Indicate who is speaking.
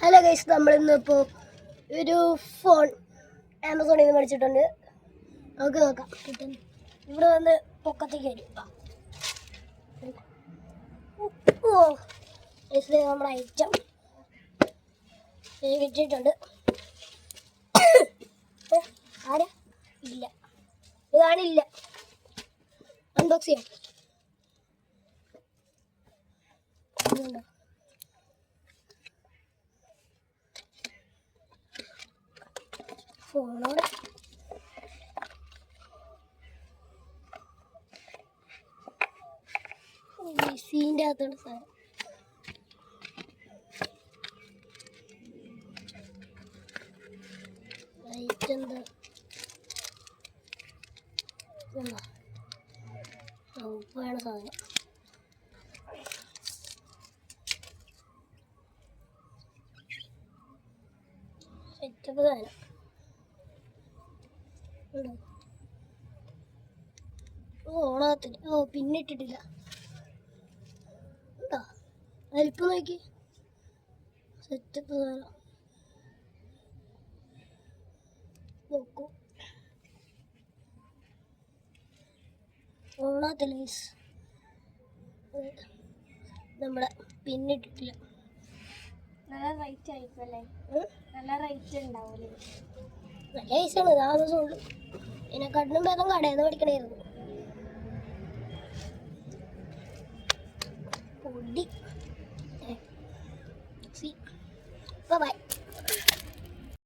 Speaker 1: Hello guys, നമ്മളിന്നിപ്പോൾ ഒരു phone ആമസോണിൽ നിന്ന് മേടിച്ചിട്ടുണ്ട്. നമുക്ക് നോക്കാം കിട്ടുന്നു. ഇവിടെ വന്ന് പൊക്കത്തേക്ക് വരും. ഓ ഗൈസ്, നമ്മുടെ ഐറ്റം കിട്ടിയിട്ടുണ്ട്. ആരാ ഇല്ല, ഇതാണില്ല. അൺബോക്സ് ചെയ്യാം. ഫോണോടെ സീൻ്റെ അകത്തോട് സാധനം ലൈറ്റ് എന്താ ഉപ്പാണ് സാധനം. സെറ്റപ്പ് സാധനം ഓണാകത്തില്ല. പിന്നിട്ടിട്ടില്ല. ഉണ്ടോ വലിപ്പം നോക്കി. സെറ്റപ്പ് സാധനം നോക്കൂ. ഓണാകത്തില്ല ഗൈസ്, നമ്മുടെ പിന്നിട്ടിട്ടില്ല.
Speaker 2: നല്ല റേറ്റ് ആയിരിക്കും അല്ലേ? നല്ല റേറ്റ് ഉണ്ടാവില്ലേ?
Speaker 1: നല്ല പൈസയാണ്. ആമസോണിൽ ഇതിനെക്കാട്ടിലും ഭേദം കടയിൽ നിന്ന് മേടിക്കണമായിരുന്നു. പൊടി